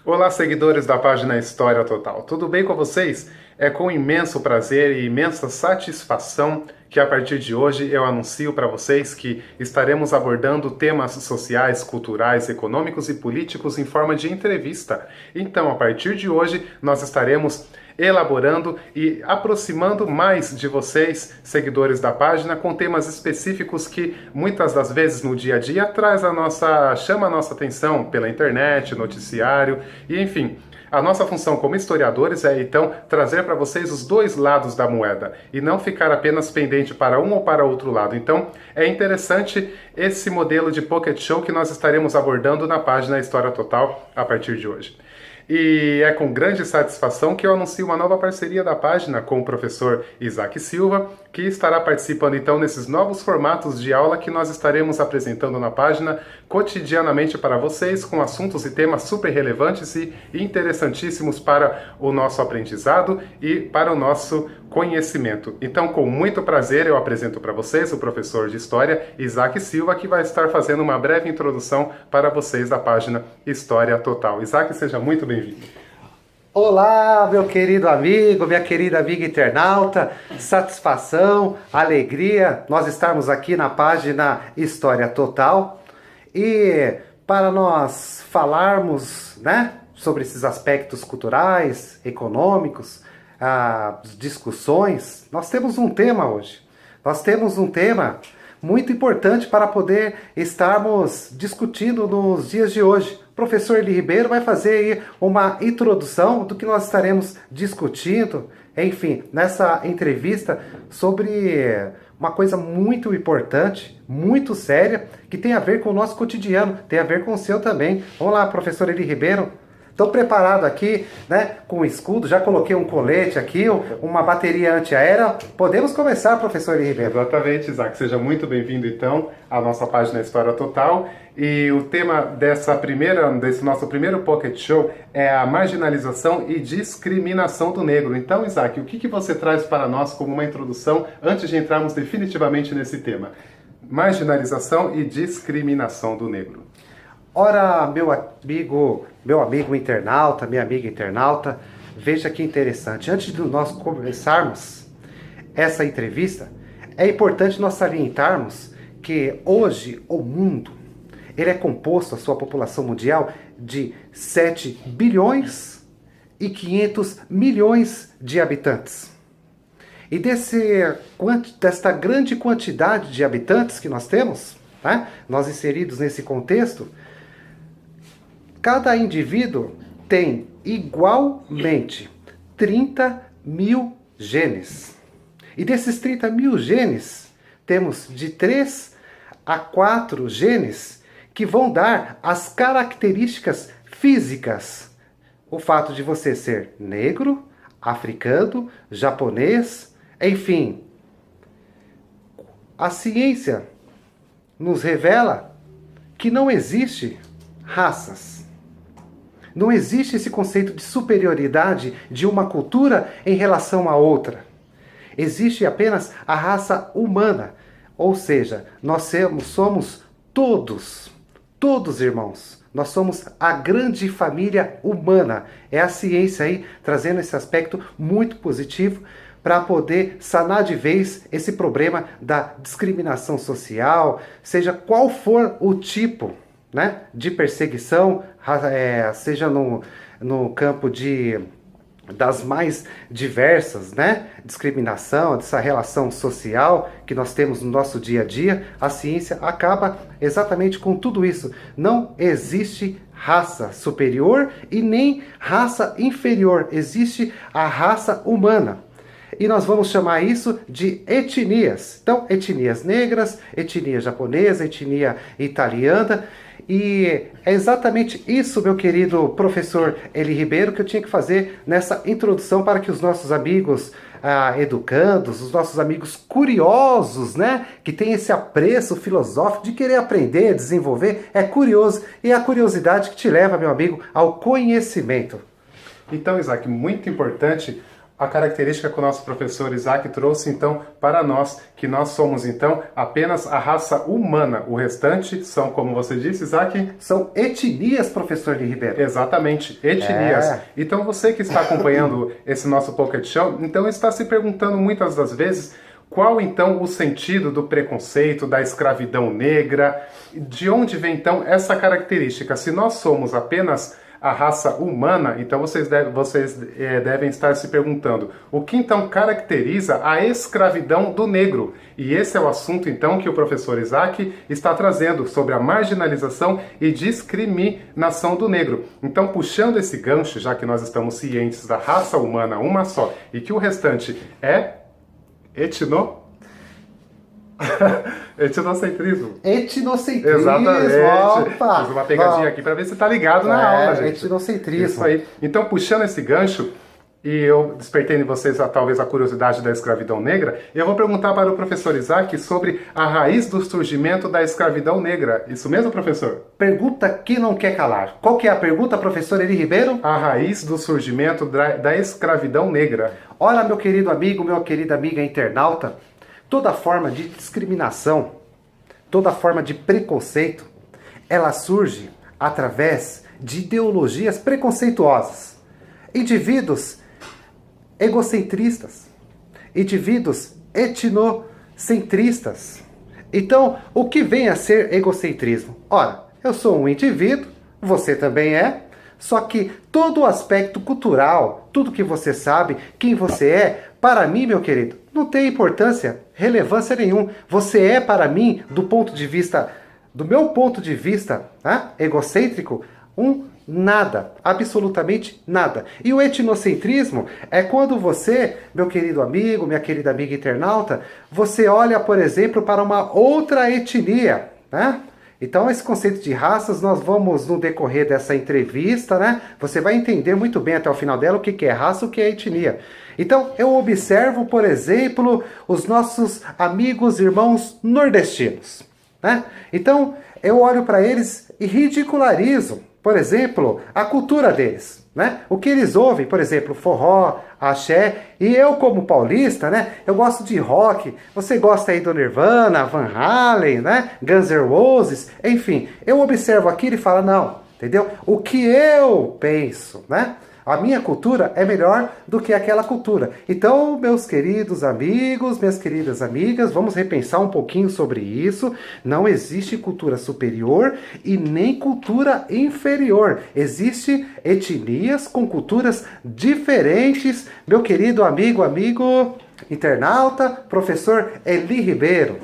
Olá, seguidores da página História Total. Tudo bem com vocês? É com imenso prazer e imensa satisfação que a partir de hoje eu anuncio para vocês que estaremos abordando temas sociais, culturais, econômicos e políticos em forma de entrevista. Então, a partir de hoje, nós estaremos elaborando e aproximando mais de vocês, seguidores da página, com temas específicos que muitas das vezes no dia a dia chama a nossa atenção pela internet, noticiário e enfim. A nossa função como historiadores é, então, trazer para vocês os dois lados da moeda e não ficar apenas pendente para um ou para outro lado. Então, é interessante esse modelo de pocket show que nós estaremos abordando na página História Total a partir de hoje. E é com grande satisfação que eu anuncio uma nova parceria da página com o professor Isaac Silva, que estará participando então nesses novos formatos de aula que nós estaremos apresentando na página cotidianamente para vocês, com assuntos e temas super relevantes e interessantíssimos para o nosso aprendizado e para o nosso conhecimento. Então, com muito prazer, eu apresento para vocês o professor de História, Isaac Silva, que vai estar fazendo uma breve introdução para vocês da página História Total. Isaac, seja muito bem-vindo. Olá, meu querido amigo, minha querida amiga internauta, satisfação, alegria nós estarmos aqui na página História Total e para nós falarmos, sobre esses aspectos culturais, econômicos, as discussões, nós temos um tema hoje. Nós temos um tema muito importante para poder estarmos discutindo nos dias de hoje. O professor Eli Ribeiro vai fazer aí uma introdução do que nós estaremos discutindo, enfim, nessa entrevista sobre uma coisa muito importante, muito séria, que tem a ver com o nosso cotidiano, tem a ver com o seu também. Vamos lá, professor Eli Ribeiro. Estou preparado aqui, com o escudo, já coloquei um colete aqui, uma bateria antiaérea. Podemos começar, professor Eli Ribeiro. Exatamente, Isaac. Seja muito bem-vindo, então, à nossa página História Total. E o tema desse nosso primeiro Pocket Show é a marginalização e discriminação do negro. Então, Isaac, o que você traz para nós como uma introdução antes de entrarmos definitivamente nesse tema? Marginalização e discriminação do negro. Ora, meu amigo internauta, minha amiga internauta, veja que interessante. Antes de nós começarmos essa entrevista, é importante nós salientarmos que hoje o mundo ele é composto, a sua população mundial, de 7 bilhões e 500 milhões de habitantes. E desta grande quantidade de habitantes que nós temos, nós inseridos nesse contexto, cada indivíduo tem igualmente 30 mil genes. E desses 30 mil genes, temos de 3 a 4 genes que vão dar as características físicas. O fato de você ser negro, africano, japonês, enfim. A ciência nos revela que não existe raças. Não existe esse conceito de superioridade de uma cultura em relação a outra. Existe apenas a raça humana. Ou seja, nós somos todos irmãos. Nós somos a grande família humana. É a ciência aí trazendo esse aspecto muito positivo para poder sanar de vez esse problema da discriminação social, seja qual for o tipo de perseguição, seja no campo das mais diversas, discriminação, dessa relação social que nós temos no nosso dia a dia, a ciência acaba exatamente com tudo isso. Não existe raça superior e nem raça inferior, existe a raça humana. E nós vamos chamar isso de etnias. Então, etnias negras, etnia japonesa, etnia italiana. E é exatamente isso, meu querido professor Eli Ribeiro, que eu tinha que fazer nessa introdução para que os nossos amigos educandos, os nossos amigos curiosos, que tem esse apreço filosófico de querer aprender, desenvolver, é curioso. E é a curiosidade que te leva, meu amigo, ao conhecimento. Então, Isaac, muito importante a característica que o nosso professor Isaac trouxe, então, para nós, que nós somos, então, apenas a raça humana. O restante são, como você disse, Isaac? São etnias, professor de Ribeiro. Exatamente, etnias. É. Então, você que está acompanhando esse nosso Pocket Show, então está se perguntando muitas das vezes qual, então, o sentido do preconceito, da escravidão negra, de onde vem, então, essa característica. Se nós somos apenas a raça humana, então vocês devem estar se perguntando o que então caracteriza a escravidão do negro. E esse é o assunto então que o professor Isaac está trazendo sobre a marginalização e discriminação do negro. Então, puxando esse gancho, já que nós estamos cientes da raça humana uma só e que o restante é etnocentrismo. Etnocentrismo. Exatamente. Opa! Fiz uma pegadinha aqui para ver se tá ligado na aula, gente. Etnocentrismo. Isso aí. Então, puxando esse gancho, e eu despertei em vocês talvez a curiosidade da escravidão negra, eu vou perguntar para o professor Isaac sobre a raiz do surgimento da escravidão negra. Isso mesmo, professor? Pergunta que não quer calar. Qual que é a pergunta, professor Eli Ribeiro? A raiz do surgimento da escravidão negra. Ora, meu querido amigo, minha querida amiga internauta, toda forma de discriminação, toda forma de preconceito, ela surge através de ideologias preconceituosas. Indivíduos egocentristas, indivíduos etnocentristas. Então, o que vem a ser egocentrismo? Ora, eu sou um indivíduo, você também é, só que todo o aspecto cultural, tudo que você sabe, quem você é, para mim, meu querido, não tem importância, relevância nenhuma. Você é para mim, do meu ponto de vista, egocêntrico, nada, absolutamente nada. E o etnocentrismo é quando você, meu querido amigo, minha querida amiga internauta, você olha, por exemplo, para uma outra etnia, né? Então, esse conceito de raças, nós vamos, no decorrer dessa entrevista, né? Você vai entender muito bem até o final dela o que é raça e o que é etnia. Então, eu observo, por exemplo, os nossos amigos, irmãos nordestinos, né? Então, eu olho para eles e ridicularizo, por exemplo, a cultura deles, né? O que eles ouvem, por exemplo, forró, axé, e eu como paulista, né? Eu gosto de rock, você gosta aí do Nirvana, Van Halen, né? Guns N' Roses, enfim, eu observo aquilo e falo, não, entendeu? O que eu penso, né? A minha cultura é melhor do que aquela cultura. Então, meus queridos amigos, minhas queridas amigas, vamos repensar um pouquinho sobre isso. Não existe cultura superior e nem cultura inferior. Existem etnias com culturas diferentes. Meu querido amigo internauta, professor Eli Ribeiro.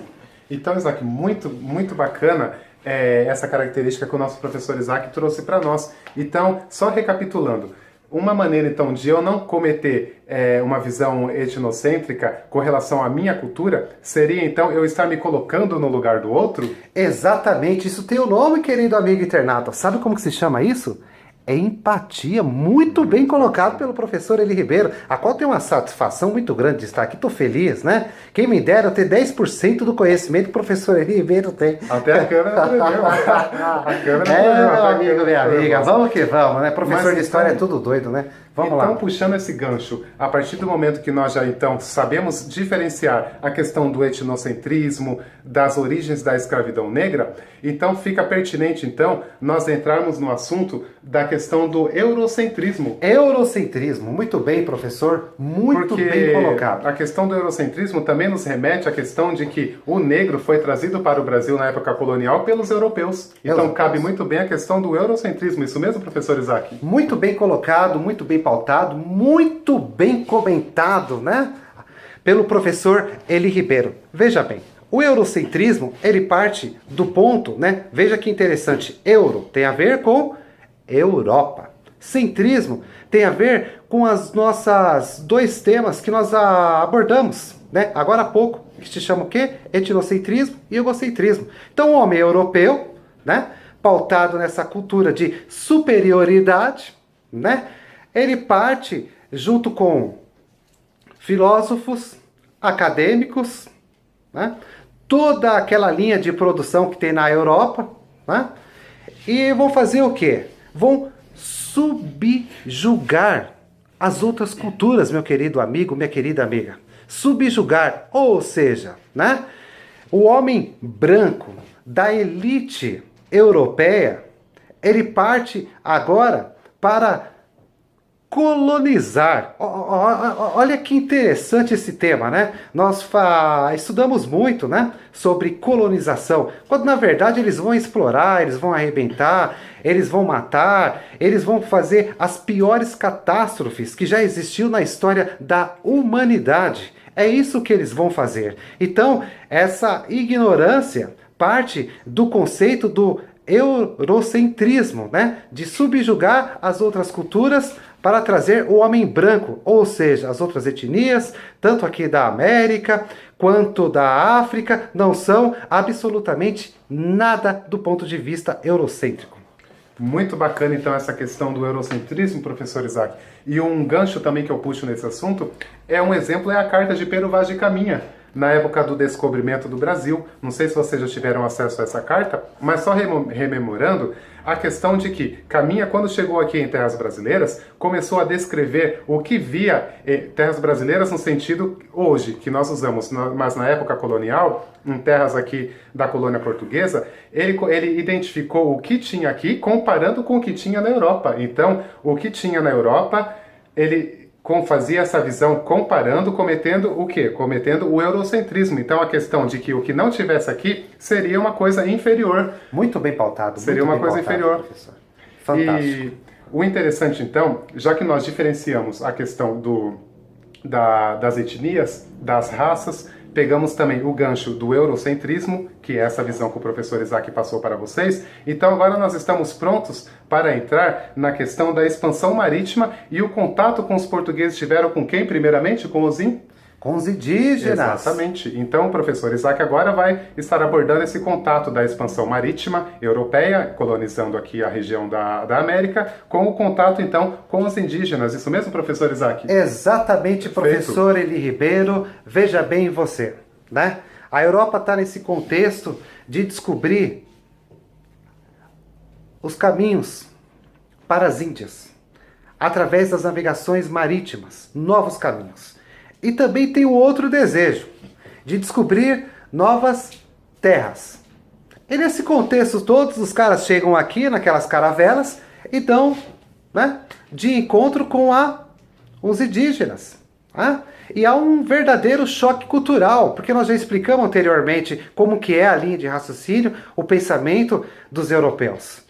Então, Isaac, muito, muito bacana essa característica que o nosso professor Isaac trouxe para nós. Então, só recapitulando. Uma maneira, então, de eu não cometer uma visão etnocêntrica com relação à minha cultura seria, então, eu estar me colocando no lugar do outro? Exatamente. Isso tem o nome, querido amigo internauta. Sabe como que se chama isso? É empatia, muito bem colocado pelo professor Eli Ribeiro, a qual tem uma satisfação muito grande de estar aqui. Estou feliz, né? Quem me dera ter 10% do conhecimento que o professor Eli Ribeiro tem. Até a câmera aprendeu. A câmera meu amigo, minha amiga. Vamos que vamos, né? Professor de história é tudo doido, né? Vamos lá. Então, puxando esse gancho, a partir do momento que nós já, então, sabemos diferenciar a questão do etnocentrismo, das origens da escravidão negra, então fica pertinente, então, nós entrarmos no assunto da questão do eurocentrismo. Eurocentrismo, muito bem, professor, muito bem colocado. A questão do eurocentrismo também nos remete à questão de que o negro foi trazido para o Brasil na época colonial pelos europeus. Então, cabe muito bem a questão do eurocentrismo. Isso mesmo, professor Isaac? Muito bem colocado, muito bem pautado, muito bem comentado, né? Pelo professor Eli Ribeiro. Veja bem, o eurocentrismo, ele parte do ponto, né? Veja que interessante, euro tem a ver com Europa. Centrismo tem a ver com as nossas dois temas que nós abordamos, né? Agora há pouco, que se chama o quê? Etnocentrismo e egocentrismo. Então, o homem europeu, né? Pautado nessa cultura de superioridade, né? Ele parte junto com filósofos, acadêmicos, né? Toda aquela linha de produção que tem na Europa, né? E vão fazer o quê? Vão subjugar as outras culturas, meu querido amigo, minha querida amiga. Subjugar, ou seja, né? O homem branco da elite europeia, ele parte agora para colonizar. Olha que interessante esse tema, né? Nós estudamos muito, né, sobre colonização, quando na verdade eles vão explorar, eles vão arrebentar, eles vão matar, eles vão fazer as piores catástrofes que já existiu na história da humanidade. É isso que eles vão fazer. Então, essa ignorância parte do conceito do eurocentrismo, né? De subjugar as outras culturas para trazer o homem branco, ou seja, as outras etnias, tanto aqui da América quanto da África, não são absolutamente nada do ponto de vista eurocêntrico. Muito bacana, então, essa questão do eurocentrismo, professor Isaac. E um gancho também que eu puxo nesse assunto é um exemplo, é a carta de Pero Vaz de Caminha, na época do descobrimento do Brasil. Não sei se vocês já tiveram acesso a essa carta, mas só rememorando a questão de que Caminha, quando chegou aqui em terras brasileiras, começou a descrever o que via terras brasileiras no sentido hoje, que nós usamos, mas na época colonial, em terras aqui da colônia portuguesa, ele identificou o que tinha aqui comparando com o que tinha na Europa. Então, o que tinha na Europa, ele fazia essa visão comparando, cometendo o quê? Cometendo o eurocentrismo. Então a questão de que o que não tivesse aqui seria uma coisa inferior. Muito bem pautado. Seria uma coisa inferior. Professor. Fantástico. E o interessante então, já que nós diferenciamos a questão das etnias, das raças, pegamos também o gancho do eurocentrismo, que é essa visão que o professor Isaac passou para vocês. Então agora nós estamos prontos para entrar na questão da expansão marítima e o contato com os portugueses tiveram com quem primeiramente? Com os Com os indígenas. Exatamente. Então o professor Isaac agora vai estar abordando esse contato da expansão marítima europeia, colonizando aqui a região da América, com o contato então com os indígenas. Isso mesmo, professor Isaac? Exatamente, professor Feito. Eli Ribeiro. Veja bem você, né? A Europa está nesse contexto de descobrir os caminhos para as Índias, através das navegações marítimas, novos caminhos. E também tem o outro desejo, de descobrir novas terras. E nesse contexto todos os caras chegam aqui naquelas caravelas e dão, né, de encontro com os indígenas. Né? E há um verdadeiro choque cultural, porque nós já explicamos anteriormente como que é a linha de raciocínio, o pensamento dos europeus.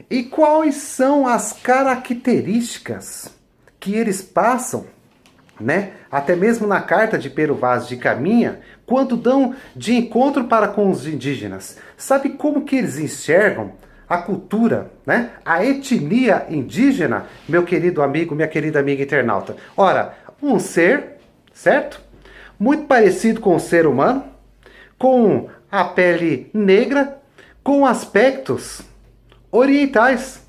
E quais são as características que eles passam, né? Até mesmo na carta de Pero Vaz de Caminha, quando dão de encontro para com os indígenas. Sabe como que eles enxergam a cultura, né? A etnia indígena, meu querido amigo, minha querida amiga internauta? Ora, um ser, certo? Muito parecido com o ser humano, com a pele negra, com aspectos orientais.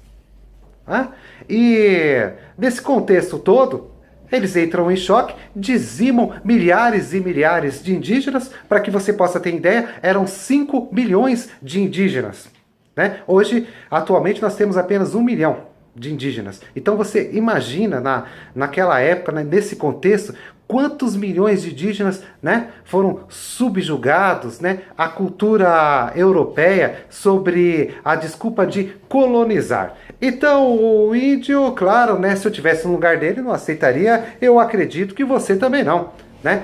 Né? E nesse contexto todo, eles entram em choque, dizimam milhares e milhares de indígenas. Para que você possa ter ideia, eram 5 milhões de indígenas. Né? Hoje, atualmente, nós temos apenas 1 milhão de indígenas. Então você imagina, naquela época, né, nesse contexto, quantos milhões de indígenas, né, foram subjugados, né, à cultura europeia sobre a desculpa de colonizar. Então o índio, claro, né, se eu tivesse no lugar dele, não aceitaria. Eu acredito que você também não, né?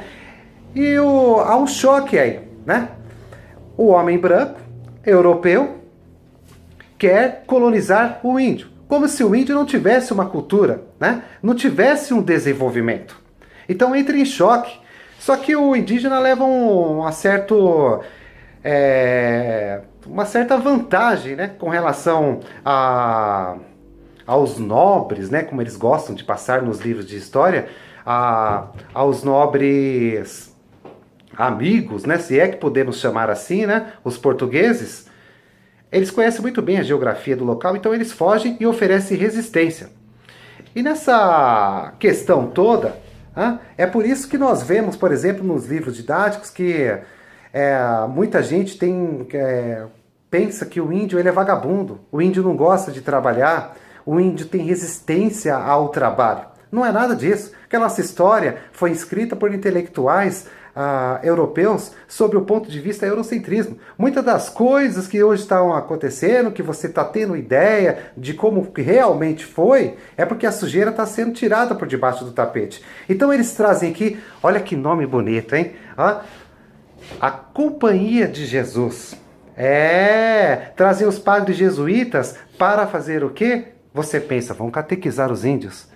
E há um choque aí, né? O homem branco, europeu, quer colonizar o índio, como se o índio não tivesse uma cultura, né? Não tivesse um desenvolvimento. Então entra em choque. Só que o indígena leva uma certa vantagem, né, com relação aos nobres, né, como eles gostam de passar nos livros de história, aos nobres amigos, né, se é que podemos chamar assim, né, os portugueses. Eles conhecem muito bem a geografia do local, então eles fogem e oferecem resistência. E nessa questão toda, é por isso que nós vemos, por exemplo, nos livros didáticos que muita gente pensa que o índio ele é vagabundo, o índio não gosta de trabalhar, o índio tem resistência ao trabalho. Não é nada disso. Que a nossa história foi escrita por intelectuais europeus sobre o ponto de vista eurocentrismo. Muitas das coisas que hoje estão acontecendo, que você está tendo ideia de como que realmente foi, é porque a sujeira está sendo tirada por debaixo do tapete. Então eles trazem aqui, olha que nome bonito, hein? A Companhia de Jesus. Trazem os padres jesuítas para fazer o quê? Você pensa, vão catequizar os índios.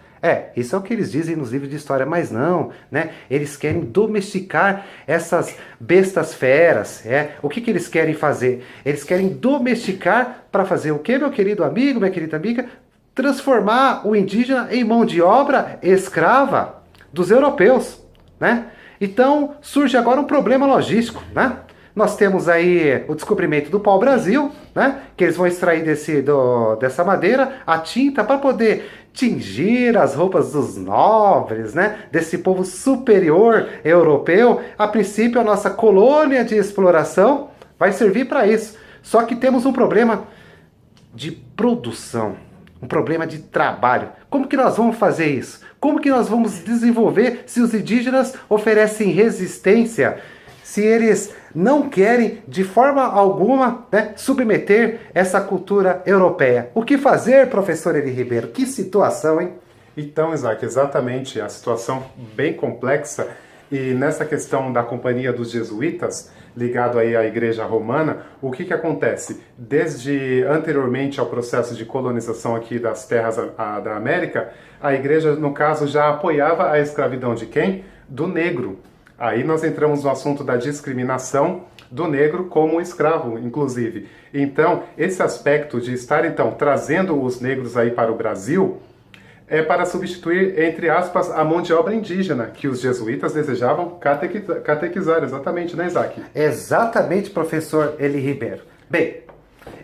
Isso é o que eles dizem nos livros de história, mas não, né? Eles querem domesticar essas bestas feras, O que eles querem fazer? Eles querem domesticar para fazer o quê, meu querido amigo, minha querida amiga? Transformar o indígena em mão de obra escrava dos europeus, né? Então, surge agora um problema logístico, né? Nós temos aí o descobrimento do pau-brasil, né? Que eles vão extrair dessa madeira a tinta para poder tingir as roupas dos nobres, né? Desse povo superior europeu. A princípio, a nossa colônia de exploração vai servir para isso. Só que temos um problema de produção, um problema de trabalho. Como que nós vamos fazer isso? Como que nós vamos desenvolver se os indígenas oferecem resistência? Se eles não querem, de forma alguma, né, submeter essa cultura europeia. O que fazer, professor Eli Ribeiro? Que situação, hein? Então, Isaac, exatamente, a situação bem complexa. E nessa questão da Companhia dos Jesuítas, ligado aí à Igreja Romana, o que acontece? Desde anteriormente ao processo de colonização aqui das terras da América, a Igreja, no caso, já apoiava a escravidão de quem? Do negro. Aí nós entramos no assunto da discriminação do negro como escravo, inclusive. Então, esse aspecto de estar, então, trazendo os negros aí para o Brasil é para substituir, entre aspas, a mão de obra indígena, que os jesuítas desejavam catequizar, exatamente, né, Isaac? Exatamente, professor Eli Ribeiro. Bem,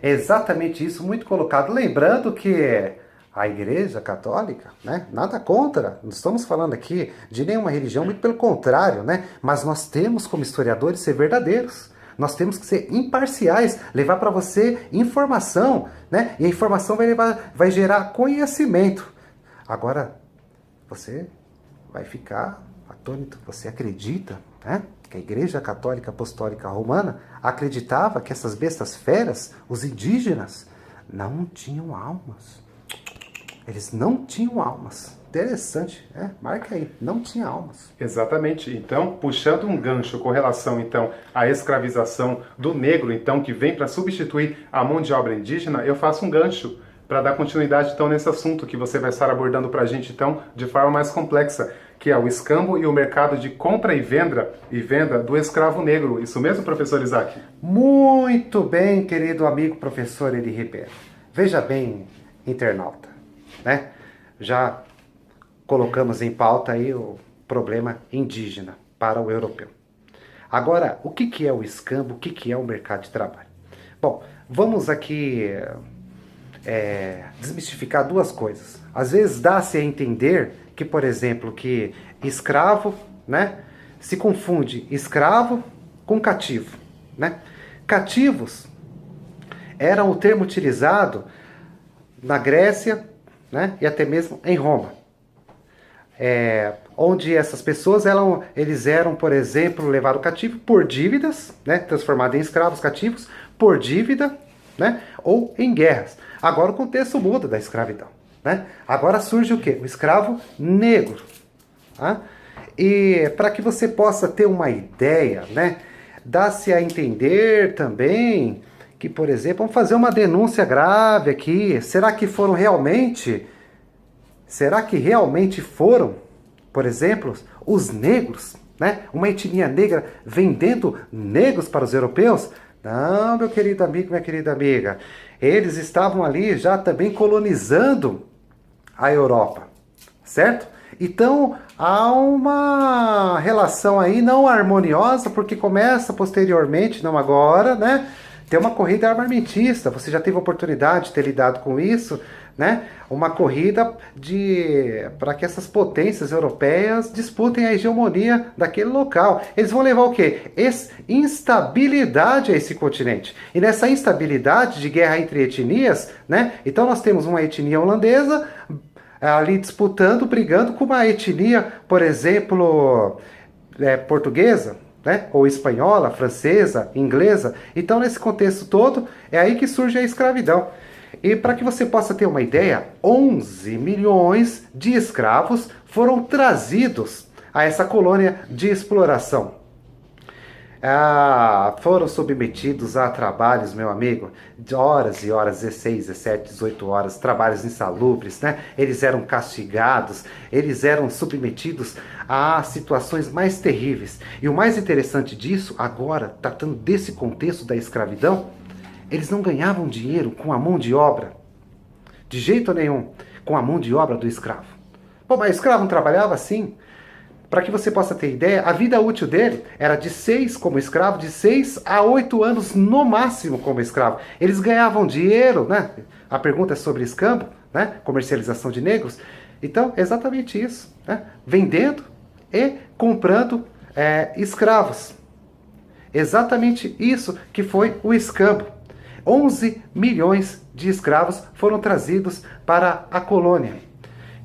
exatamente isso, muito colocado. Lembrando que a Igreja Católica, né? Nada contra, não estamos falando aqui de nenhuma religião, muito pelo contrário, né? Mas nós temos como historiadores ser verdadeiros. Nós temos que ser imparciais, levar para você informação, né? E a informação vai gerar conhecimento. Agora, você vai ficar atônito, você acredita, né? Que a Igreja Católica Apostólica Romana acreditava que essas bestas feras, os indígenas, não tinham almas. Eles não tinham almas. Interessante, né? Marca aí, não tinha almas. Exatamente. Então, puxando um gancho com relação, então, à escravização do negro, então, que vem para substituir a mão de obra indígena, eu faço um gancho para dar continuidade, então, nesse assunto que você vai estar abordando para a gente, então, de forma mais complexa, que é o escambo e o mercado de compra e venda do escravo negro. Isso mesmo, professor Isaac? Muito bem, querido amigo professor Eli Ribeiro. Veja bem, internauta, né? Já colocamos em pauta aí o problema indígena para o europeu. Agora, o que é o escambo? O que é o mercado de trabalho? Bom, vamos aqui desmistificar duas coisas. Às vezes dá-se a entender que, por exemplo, que escravo, né, se confunde escravo com cativo, né? Cativos eram o termo utilizado na Grécia, né, e até mesmo em Roma, onde essas pessoas eles eram, por exemplo, levados cativo por dívidas, né, transformados em escravos cativos por dívida, né, ou em guerras. Agora o contexto muda da escravidão, né? Agora surge o quê? O escravo negro. Tá? E para que você possa ter uma ideia, né, dá-se a entender também que, por exemplo, vamos fazer uma denúncia grave aqui. Será que realmente foram, por exemplo, os negros, né? Uma etnia negra vendendo negros para os europeus? Não, meu querido amigo, minha querida amiga. Eles estavam ali já também colonizando a Europa, certo? Então, há uma relação aí não harmoniosa, porque começa posteriormente, não agora, né? Tem uma corrida armamentista, você já teve a oportunidade de ter lidado com isso, né? Uma corrida para que essas potências europeias disputem a hegemonia daquele local. Eles vão levar o quê? Instabilidade a esse continente. E nessa instabilidade de guerra entre etnias, né? Então nós temos uma etnia holandesa ali disputando, brigando com uma etnia, por exemplo, portuguesa, né? Ou espanhola, francesa, inglesa. Então, nesse contexto todo, é aí que surge a escravidão. E para que você possa ter uma ideia, 11 milhões de escravos foram trazidos a essa colônia de exploração. Foram submetidos a trabalhos, meu amigo, de horas e horas, 16, 17, 18 horas, trabalhos insalubres, né? Eles eram castigados, eles eram submetidos a situações mais terríveis. E o mais interessante disso, agora, tratando desse contexto da escravidão, eles não ganhavam dinheiro com a mão de obra, de jeito nenhum, com a mão de obra do escravo. Pô, mas o escravo não trabalhava assim? Para que você possa ter ideia, a vida útil dele era de 6 como escravo, de 6 a 8 anos no máximo como escravo. Eles ganhavam dinheiro, né? A pergunta é sobre escambo, né? Comercialização de negros. Então, é exatamente isso, né? Vendendo e comprando escravos. Exatamente isso que foi o escambo. 11 milhões de escravos foram trazidos para a colônia.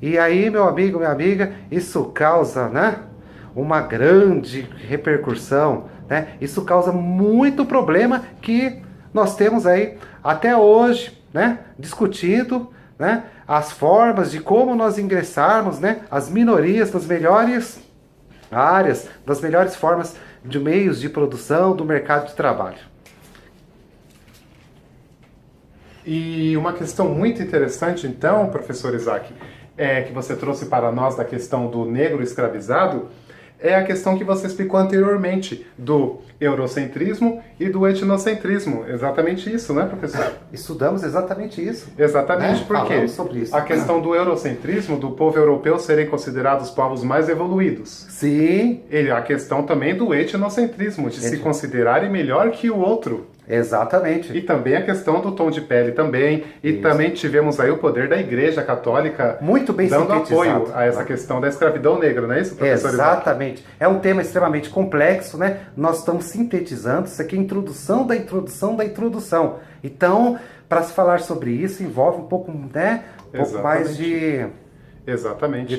E aí, meu amigo, minha amiga, isso causa, né, uma grande repercussão, né? Isso causa muito problema que nós temos aí até hoje, né, discutindo, né, as formas de como nós ingressarmos, né, as minorias nas melhores áreas, das melhores formas de meios de produção do mercado de trabalho. E uma questão muito interessante, então, professor Isaac, que você trouxe para nós da questão do negro escravizado, é a questão que você explicou anteriormente do eurocentrismo e do etnocentrismo. Exatamente isso, né, professor? Estudamos exatamente isso. Exatamente, né? porque Falamos sobre isso. a questão do eurocentrismo, do povo europeu serem considerados povos mais evoluídos. Sim. E a questão também do etnocentrismo, de se considerarem melhor que o outro. Exatamente. E também a questão do tom de pele também. E Isso. também tivemos aí o poder da Igreja Católica muito bem dando sintetizado, apoio a essa questão da escravidão negra, não é isso, professor? Exatamente. É um tema extremamente complexo, né? Nós estamos sintetizando, isso aqui é a introdução da introdução da introdução. Então, para se falar sobre isso, envolve um pouco, né? Um pouco mais de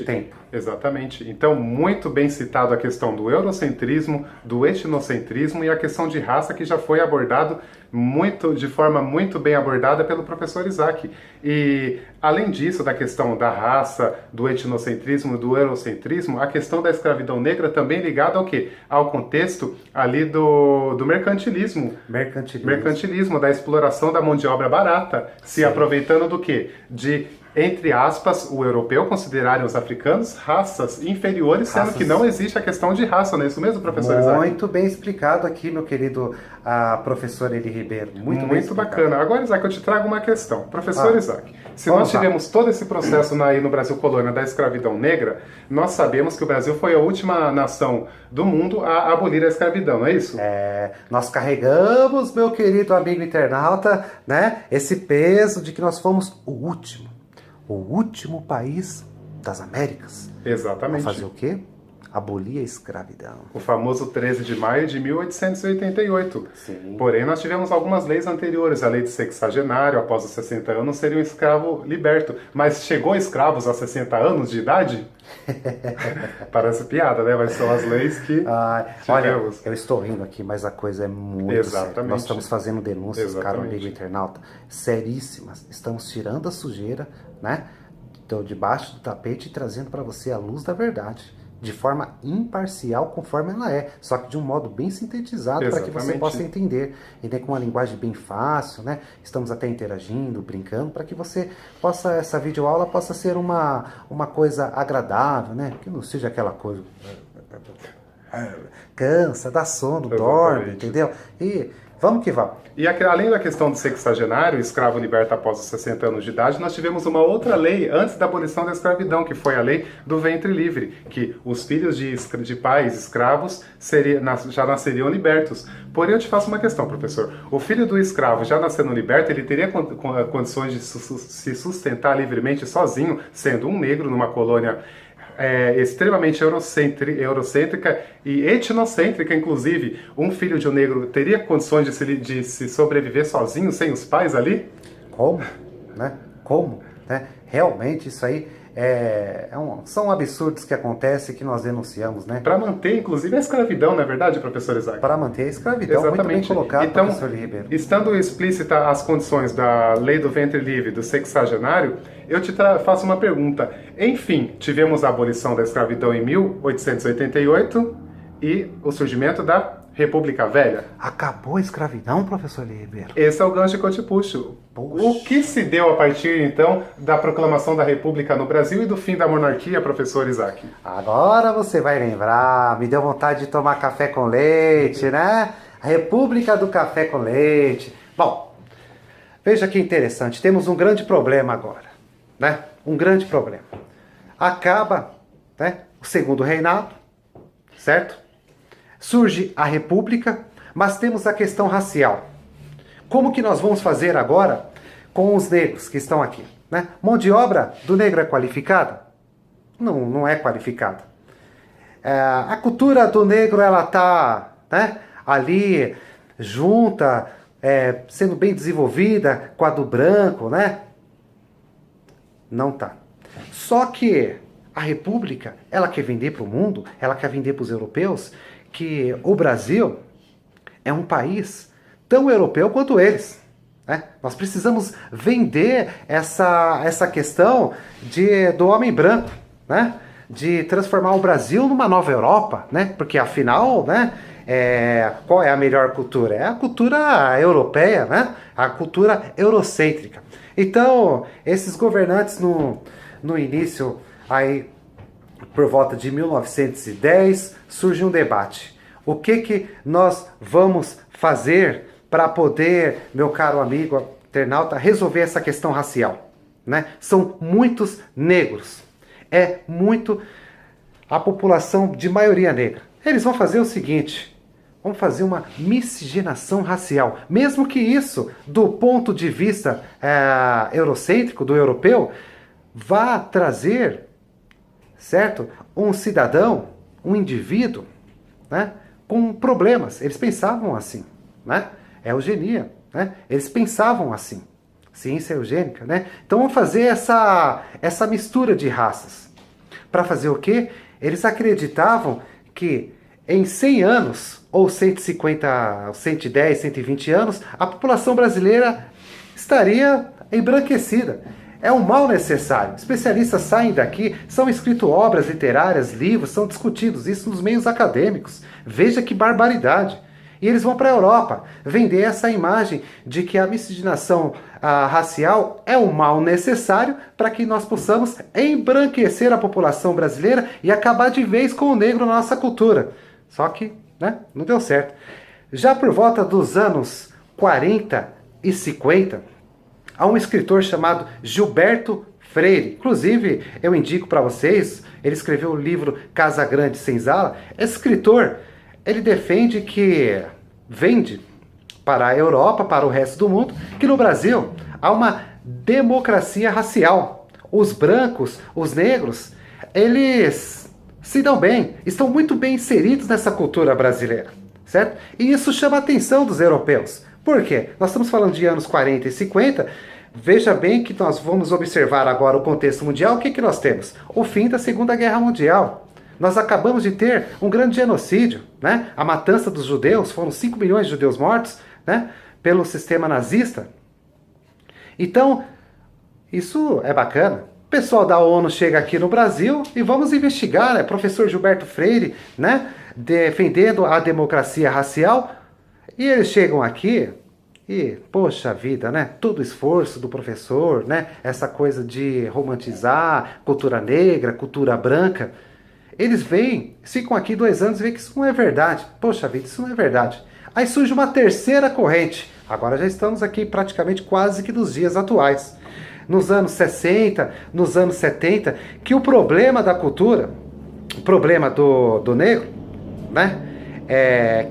tempo. Exatamente. Então, muito bem citado a questão do eurocentrismo, do etnocentrismo e a questão de raça que já foi abordado de forma muito bem abordada pelo professor Isaac. E, além disso, da questão da raça, do etnocentrismo, do eurocentrismo, a questão da escravidão negra também ligada ao quê? Ao contexto ali do mercantilismo. Mercantilismo, da exploração da mão de obra barata, se aproveitando do quê? De, entre aspas, o europeu considerarem os africanos raças inferiores, sendo que não existe a questão de raça, não é isso mesmo, professor Isaac? Muito bem explicado aqui, meu querido professor Eli Ribeiro. Muito bacana. Agora, Isaac, eu te trago uma questão. Professor Isaac, se nós tivemos todo esse processo aí no Brasil colônia da escravidão negra, nós sabemos que o Brasil foi a última nação do mundo a abolir a escravidão, não é isso? Nós carregamos, meu querido amigo internauta, né, esse peso de que nós fomos o último país das Américas. Exatamente. A fazer o quê? Abolir a escravidão. O famoso 13 de maio de 1888. Sim. Porém, nós tivemos algumas leis anteriores. A lei de sexagenário, após os 60 anos, seria um escravo liberto. Mas chegou escravos a 60 anos de idade? Parece piada, né? Mas são as leis que tivemos. Olha, eu estou rindo aqui, mas a coisa é muito séria. Nós estamos fazendo denúncias, caro amigo internauta, seríssimas. Estamos tirando a sujeira, né? Então, debaixo do tapete e trazendo para você a luz da verdade. De forma imparcial, conforme ela é, só que de um modo bem sintetizado para que você possa entender. E com uma linguagem bem fácil, né? Estamos até interagindo, brincando, para que você possa, essa videoaula possa ser uma coisa agradável, né? Que não seja aquela coisa... Cansa, dá sono, dorme, entendeu? E vamos que vamos. E além da questão do sexagenário, escravo liberto após os 60 anos de idade, nós tivemos uma outra lei antes da abolição da escravidão, que foi a lei do ventre livre, que os filhos de pais escravos já nasceriam libertos. Porém, eu te faço uma questão, professor. O filho do escravo já nascendo liberto, ele teria condições de se sustentar livremente sozinho, sendo um negro numa colônia extremamente eurocêntrica e etnocêntrica, inclusive. Um filho de um negro teria condições de se sobreviver sozinho, sem os pais ali? Como? Né? Como? Né? Realmente isso aí São absurdos que acontecem que nós denunciamos, né? Para manter, inclusive, a escravidão, não é verdade, professor Isaac? Para manter a escravidão, exatamente. Muito bem colocado, então, professor Ribeiro. Estando explícita as condições da lei do ventre livre do sexagenário, eu te faço uma pergunta. Enfim, tivemos a abolição da escravidão em 1888 e o surgimento da República Velha. Acabou a escravidão, professor Ribeiro? Esse é o gancho que eu te puxo. Poxa. O que se deu a partir, então, da proclamação da República no Brasil e do fim da monarquia, professor Isaac? Agora você vai lembrar, me deu vontade de tomar café com leite, né? A República do Café com Leite. Bom, veja que interessante, temos um grande problema agora, né? Um grande problema. Acaba, né, o segundo reinado, certo? Surge a República, mas temos a questão racial. Como que nós vamos fazer agora com os negros que estão aqui? Né? Mão de obra do negro é qualificada? Não, não é qualificada. A cultura do negro, ela está, né, ali junta, sendo bem desenvolvida com a do branco, né? Não tá. Só que a República, ela quer vender para o mundo, ela quer vender para os europeus, que o Brasil é um país tão europeu quanto eles. Né? Nós precisamos vender essa questão do homem branco, né? De transformar o Brasil numa nova Europa, né? Porque afinal, né, qual é a melhor cultura? É a cultura europeia, né? A cultura eurocêntrica. Então, esses governantes no início, aí, por volta de 1910, surge um debate. O que nós vamos fazer para poder, meu caro amigo internauta, resolver essa questão racial? Né? São muitos negros. É muito a população de maioria negra. Eles vão fazer o seguinte: vamos fazer uma miscigenação racial. Mesmo que isso, do ponto de vista eurocêntrico, do europeu, vá trazer, certo, um cidadão, um indivíduo, né, com problemas. Eles pensavam assim, né? É eugenia, né? Eles pensavam assim. Ciência eugênica, né? Então vamos fazer essa mistura de raças. Para fazer o quê? Eles acreditavam que em 100 anos, ou 150, 110, 120 anos, a população brasileira estaria embranquecida. É um mal necessário. Especialistas saem daqui, são escritas obras literárias, livros, são discutidos isso nos meios acadêmicos. Veja que barbaridade. E eles vão para a Europa vender essa imagem de que a miscigenação racial é um mal necessário para que nós possamos embranquecer a população brasileira e acabar de vez com o negro na nossa cultura. Só que, né, não deu certo. Já por volta dos anos 40 e 50, há um escritor chamado Gilberto Freire. Inclusive, eu indico para vocês, ele escreveu o livro Casa Grande Senzala. Esse escritor, ele defende que vende para a Europa, para o resto do mundo, que no Brasil há uma democracia racial. Os brancos, os negros, eles se dão bem, estão muito bem inseridos nessa cultura brasileira, certo? E isso chama a atenção dos europeus. Por quê? Nós estamos falando de anos 40 e 50, veja bem que nós vamos observar agora o contexto mundial. O que nós temos? O fim da Segunda Guerra Mundial. Nós acabamos de ter um grande genocídio, né? A matança dos judeus, foram 5 milhões de judeus mortos, né, pelo sistema nazista. Então, isso é bacana. O pessoal da ONU chega aqui no Brasil e vamos investigar, né? Professor Gilberto Freire, né, defendendo a democracia racial. E eles chegam aqui e, poxa vida, né? Todo o esforço do professor, né? Essa coisa de romantizar cultura negra, cultura branca. Eles vêm, ficam aqui 2 anos e veem que isso não é verdade. Poxa vida, isso não é verdade. Aí surge uma terceira corrente. Agora já estamos aqui praticamente quase que nos dias atuais. Nos anos 60, nos anos 70, que o problema da cultura, o problema do negro, né?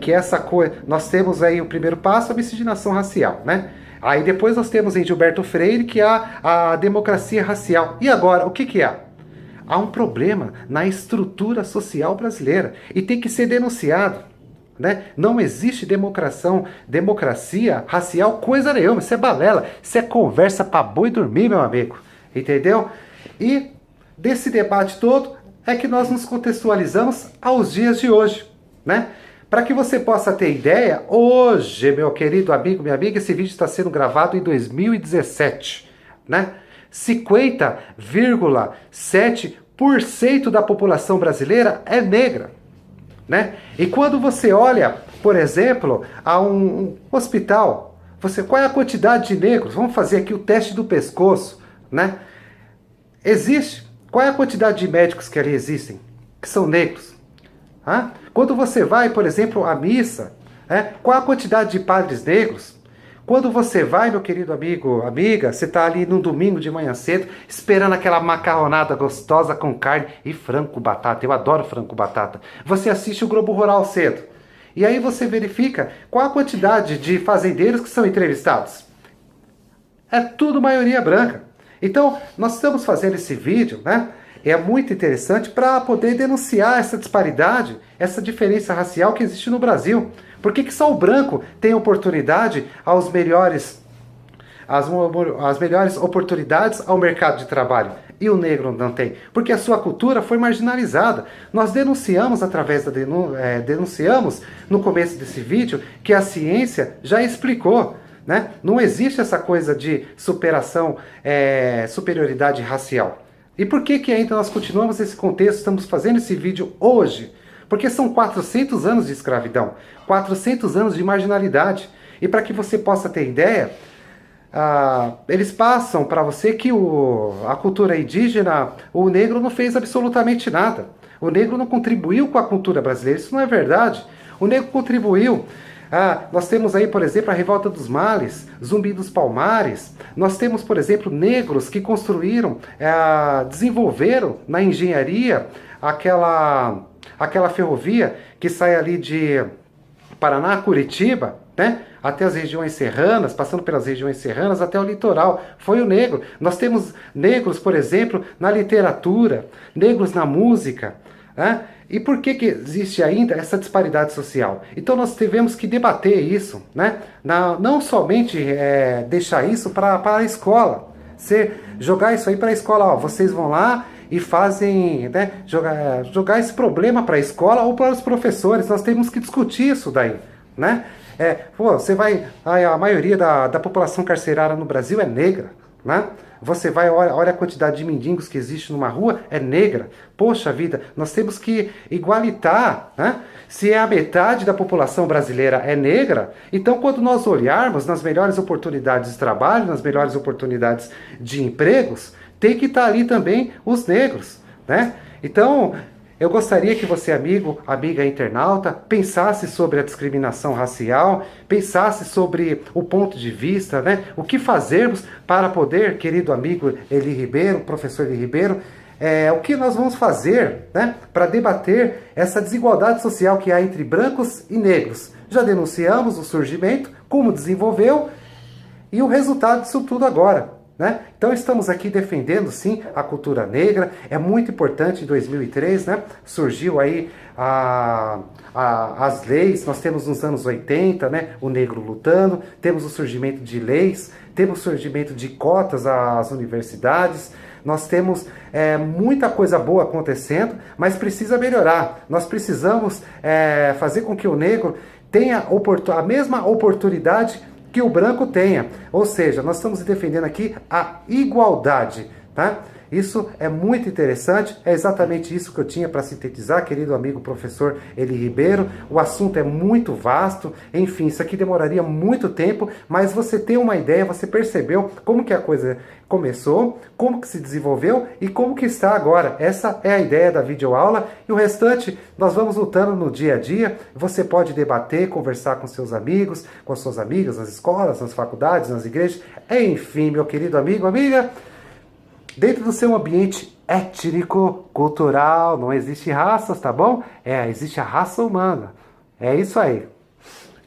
Que essa coisa, nós temos aí o primeiro passo, a miscigenação racial, né? Aí depois nós temos em Gilberto Freire que há a democracia racial. E agora, o que há? Há um problema na estrutura social brasileira e tem que ser denunciado, né? Não existe democracia racial coisa nenhuma, isso é balela, isso é conversa pra boi dormir, meu amigo, entendeu? E desse debate todo é que nós nos contextualizamos aos dias de hoje, né? Para que você possa ter ideia, hoje, meu querido amigo, minha amiga, esse vídeo está sendo gravado em 2017, né? 50,7% da população brasileira é negra, né? E quando você olha, por exemplo, a um hospital, qual é a quantidade de negros? Vamos fazer aqui o teste do pescoço, né? Existe. Qual é a quantidade de médicos que ali existem, que são negros? Quando você vai, por exemplo, à missa, qual a quantidade de padres negros? Quando você vai, meu querido amigo, amiga, você está ali num domingo de manhã cedo, esperando aquela macarronada gostosa com carne e frango com batata. Eu adoro frango com batata. Você assiste o Globo Rural cedo. E aí você verifica qual a quantidade de fazendeiros que são entrevistados. É tudo maioria branca. Então, nós estamos fazendo esse vídeo, né? É muito interessante para poder denunciar essa disparidade, essa diferença racial que existe no Brasil. Por que só o branco tem oportunidade as melhores oportunidades ao mercado de trabalho e o negro não tem? Porque a sua cultura foi marginalizada. Nós denunciamos denunciamos no começo desse vídeo que a ciência já explicou, né? Não existe essa coisa de superioridade racial. E por que ainda nós continuamos esse contexto, estamos fazendo esse vídeo hoje? Porque são 400 anos de escravidão, 400 anos de marginalidade. E para que você possa ter ideia, eles passam para você que a cultura indígena, o negro não fez absolutamente nada. O negro não contribuiu com a cultura brasileira, isso não é verdade. O negro contribuiu. Nós temos aí, por exemplo, a Revolta dos Males, Zumbi dos Palmares. Nós temos, por exemplo, negros que construíram, desenvolveram na engenharia aquela ferrovia que sai ali de Paraná, Curitiba, né? Até as regiões serranas, passando pelas regiões serranas até o litoral. Foi o negro. Nós temos negros, por exemplo, na literatura, negros na música, né? E por que existe ainda essa disparidade social? Então nós tivemos que debater isso, né? Não somente deixar isso para a escola, jogar isso aí para a escola, vocês vão lá e fazem, né, jogar esse problema para a escola ou para os professores. Nós temos que discutir isso daí, né? A maioria da população carcerária no Brasil é negra, né? Você vai, olha a quantidade de mendigos que existe numa rua, é negra. Poxa vida, nós temos que igualitar, né? Se a metade da população brasileira é negra, então quando nós olharmos nas melhores oportunidades de trabalho, nas melhores oportunidades de empregos, tem que estar ali também os negros, né? Então, eu gostaria que você, amigo, amiga internauta, pensasse sobre a discriminação racial, pensasse sobre o ponto de vista, né? O que fazermos para poder, querido amigo Eli Ribeiro, professor Eli Ribeiro, o que nós vamos fazer, né, para debater essa desigualdade social que há entre brancos e negros. Já denunciamos o surgimento, como desenvolveu e o resultado disso tudo agora, né? Então estamos aqui defendendo sim a cultura negra. É muito importante. Em 2003, né, surgiu aí as leis. Nós temos nos anos 80, né, o negro lutando, temos o surgimento de leis, temos o surgimento de cotas às universidades. Nós temos muita coisa boa acontecendo, mas precisa melhorar. Nós precisamos fazer com que o negro tenha a mesma oportunidade que o branco tenha. Ou seja, nós estamos defendendo aqui a igualdade, tá? Isso é muito interessante, é exatamente isso que eu tinha para sintetizar, querido amigo professor Eli Ribeiro. O assunto é muito vasto, enfim, isso aqui demoraria muito tempo, mas você tem uma ideia, você percebeu como que a coisa começou, como que se desenvolveu e como que está agora. Essa é a ideia da videoaula e o restante nós vamos lutando no dia a dia. Você pode debater, conversar com seus amigos, com suas amigas, nas escolas, nas faculdades, nas igrejas, enfim, meu querido amigo, amiga, dentro do seu ambiente étnico, cultural, não existe raças, tá bom? Existe a raça humana. É isso aí.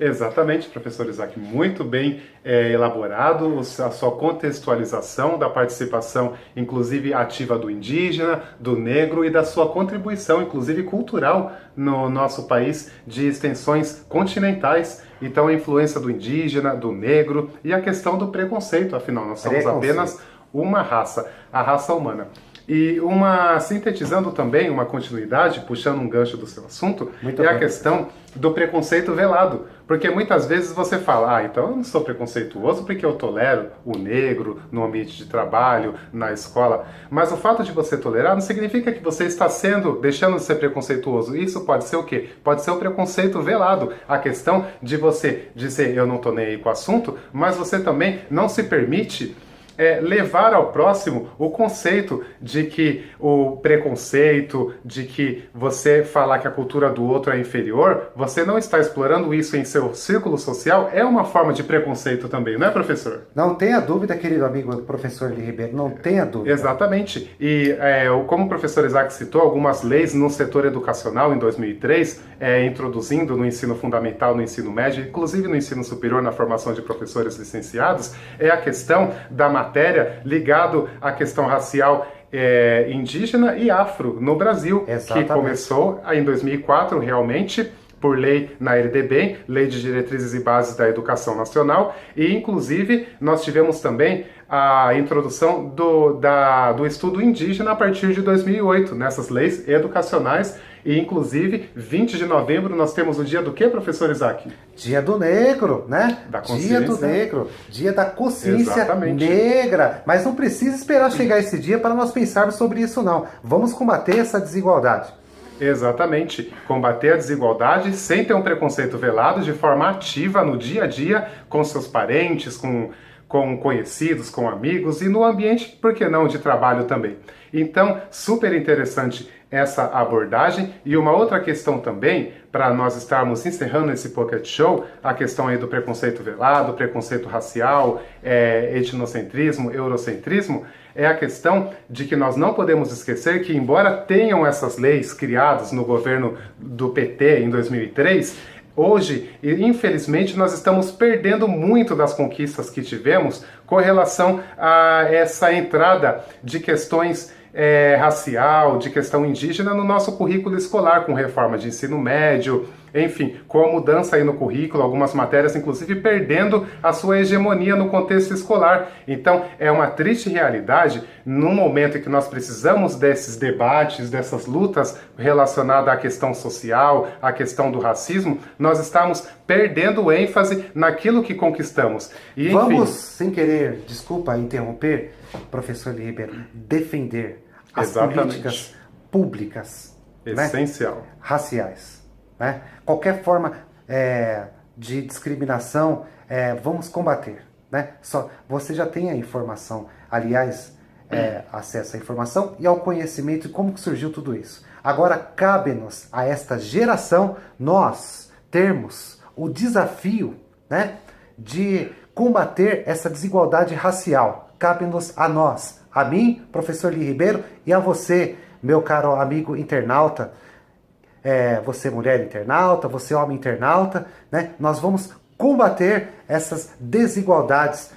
Exatamente, professor Isaac, muito bem elaborado a sua contextualização da participação, inclusive ativa do indígena, do negro e da sua contribuição, inclusive cultural, no nosso país, de extensões continentais. Então, a influência do indígena, do negro e a questão do preconceito, afinal, nós somos apenas uma raça, a raça humana. E sintetizando também, uma continuidade, puxando um gancho do seu assunto, Muito é bem. a questão do preconceito velado. Porque muitas vezes você fala, então eu não sou preconceituoso porque eu tolero o negro no ambiente de trabalho, na escola. Mas o fato de você tolerar não significa que você está deixando de ser preconceituoso. Isso pode ser o quê? Pode ser o preconceito velado. A questão de você dizer, eu não estou nem aí com o assunto, mas você também não se permite levar ao próximo o conceito de que o preconceito, de que você falar que a cultura do outro é inferior, você não está explorando isso em seu círculo social, é uma forma de preconceito também, não é, professor? Não tenha dúvida, querido amigo professor Eli Ribeiro, não tenha dúvida. Exatamente. E como o professor Isaac citou, algumas leis no setor educacional em 2003, introduzindo no ensino fundamental, no ensino médio, inclusive no ensino superior, na formação de professores licenciados, é a questão da matéria ligado à questão racial indígena e afro no Brasil, Exatamente. que começou em 2004 realmente por lei na LDB, Lei de Diretrizes e Bases da Educação Nacional, e inclusive nós tivemos também a introdução do estudo indígena a partir de 2008, nessas leis educacionais, e inclusive 20 de novembro nós temos o dia do quê, professor Isaac? Dia do negro, né? Da consciência. Dia do negro, dia da consciência Exatamente. negra. Mas não precisa esperar chegar esse dia para nós pensarmos sobre isso, não. Vamos combater essa desigualdade. Exatamente. Combater a desigualdade sem ter um preconceito velado, de forma ativa no dia a dia, com seus parentes, com conhecidos, com amigos e no ambiente, por que não, de trabalho também. Então, super interessante essa abordagem. E uma outra questão também, para nós estarmos encerrando esse Pocket Show, a questão aí do preconceito velado, preconceito racial, etnocentrismo, eurocentrismo, é a questão de que nós não podemos esquecer que, embora tenham essas leis criadas no governo do PT em 2003, hoje, infelizmente, nós estamos perdendo muito das conquistas que tivemos com relação a essa entrada de questões racial, de questão indígena no nosso currículo escolar, com reforma de ensino médio, enfim, com a mudança aí no currículo, algumas matérias, inclusive, perdendo a sua hegemonia no contexto escolar. Então, é uma triste realidade, no momento em que nós precisamos desses debates, dessas lutas relacionadas à questão social, à questão do racismo, nós estamos perdendo ênfase naquilo que conquistamos. E, enfim, vamos, sem querer, desculpa interromper, professor Ribeiro, defender as políticas públicas, essencial, né, raciais. Né? Qualquer forma de discriminação, vamos combater. Né? Você já tem a informação, aliás, acesso à informação e ao conhecimento de como que surgiu tudo isso. Agora, cabe-nos a esta geração, nós termos o desafio, né, de combater essa desigualdade racial. Cabe-nos a nós, a mim, professor Eli Ribeiro, e a você, meu caro amigo internauta, você mulher internauta, você homem internauta, né? Nós vamos combater essas desigualdades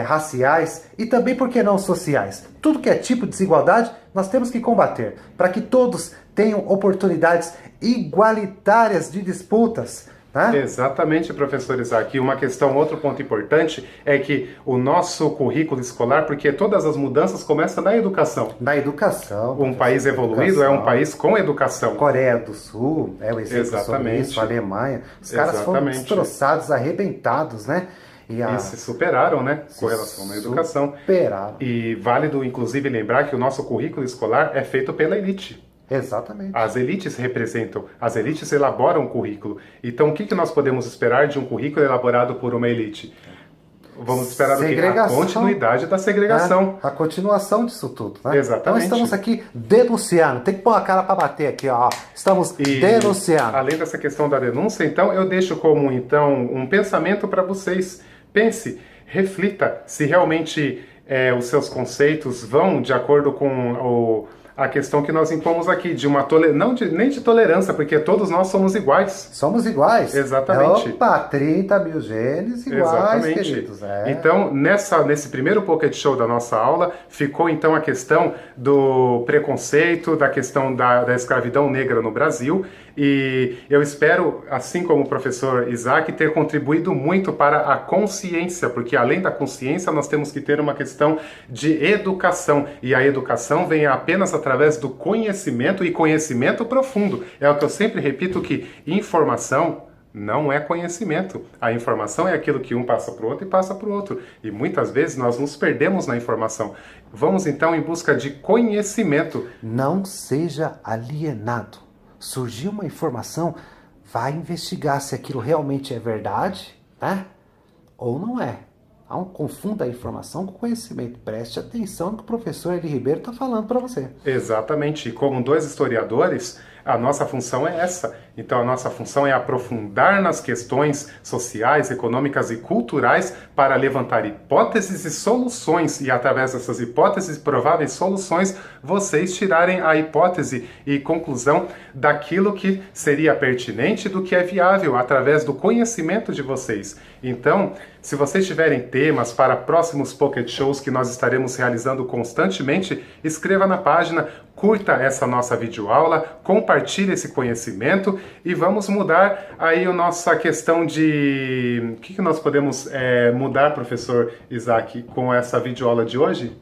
raciais e também, por que não, sociais. Tudo que é tipo de desigualdade, nós temos que combater, para que todos tenham oportunidades igualitárias de disputas. Né? Exatamente, professor Isaac. E uma questão, outro ponto importante é que o nosso currículo escolar, porque todas as mudanças começam na educação. Na educação. Um país evoluído é um país com educação. Coreia do Sul é o exemplo sobre isso, a Alemanha. Os caras foram destroçados, arrebentados, né? E se superaram, né? Com relação à educação. Superaram. E válido, inclusive, lembrar que o nosso currículo escolar é feito pela elite. Exatamente. As elites representam, as elites elaboram o currículo. Então, o que nós podemos esperar de um currículo elaborado por uma elite? Vamos esperar o quê? A continuidade da segregação. A continuação disso tudo. Né? Exatamente. Então, estamos aqui denunciando. Tem que pôr a cara para bater aqui, ó. Estamos denunciando. Além dessa questão da denúncia, então, eu deixo como um pensamento para vocês. Pense, reflita se realmente os seus conceitos vão de acordo com a questão que nós impomos aqui, de uma nem de tolerância, porque todos nós somos iguais. Somos iguais. Exatamente. Opa, 30 mil genes iguais, Exatamente. queridos. Então, nesse primeiro Pocket Show da nossa aula, ficou então a questão do preconceito, da questão da escravidão negra no Brasil, e eu espero, assim como o professor Isaac, ter contribuído muito para a consciência, porque além da consciência nós temos que ter uma questão de educação, e a educação vem apenas através do conhecimento, e conhecimento profundo. É o que eu sempre repito, que informação não é conhecimento. A informação é aquilo que um passa para o outro e passa para o outro. E muitas vezes nós nos perdemos na informação. Vamos então em busca de conhecimento. Não seja alienado. Surgiu uma informação, vai investigar se aquilo realmente é verdade, né? Ou não é. Não confunda a informação com o conhecimento. Preste atenção no que o professor Eli Ribeiro está falando para você. Exatamente. E como dois historiadores, a nossa função é essa. Então a nossa função é aprofundar nas questões sociais, econômicas e culturais para levantar hipóteses e soluções. E através dessas hipóteses e prováveis soluções, vocês tirarem a hipótese e conclusão daquilo que seria pertinente, do que é viável, através do conhecimento de vocês. Então, se vocês tiverem temas para próximos Pocket Shows que nós estaremos realizando constantemente, escreva na página, curta essa nossa videoaula, compartilhe esse conhecimento e vamos mudar aí a nossa questão de... O que nós podemos mudar, professor Isaac, com essa videoaula de hoje?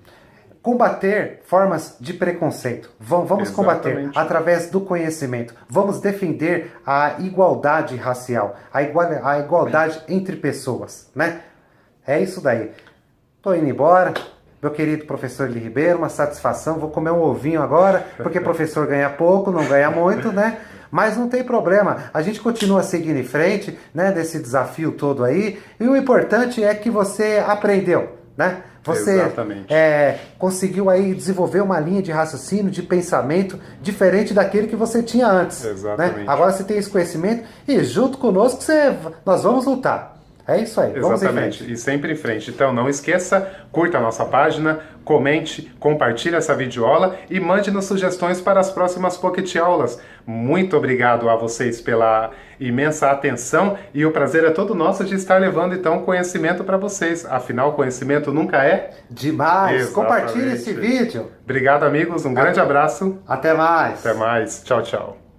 Combater formas de preconceito. Vamos combater através do conhecimento. Vamos defender a igualdade racial, a igualdade entre pessoas, né? É isso daí. Tô indo embora. Meu querido professor Eli Ribeiro, uma satisfação. Vou comer um ovinho agora, porque professor ganha pouco, não ganha muito, né? Mas não tem problema, a gente continua seguindo em frente, né, desse desafio todo aí. E o importante é que você aprendeu, né? Você conseguiu aí desenvolver uma linha de raciocínio, de pensamento diferente daquele que você tinha antes. Exatamente. Né? Agora você tem esse conhecimento e junto conosco nós vamos lutar. É isso aí, vamos em frente. E sempre em frente. Então não esqueça, curta a nossa página, comente, compartilhe essa videoaula e mande-nos sugestões para as próximas Pocket Aulas. Muito obrigado a vocês pela imensa atenção e o prazer é todo nosso de estar levando então conhecimento para vocês. Afinal, conhecimento nunca é demais. Compartilhe esse vídeo. Obrigado, amigos. Um grande abraço. Até mais. Até mais. Tchau, tchau.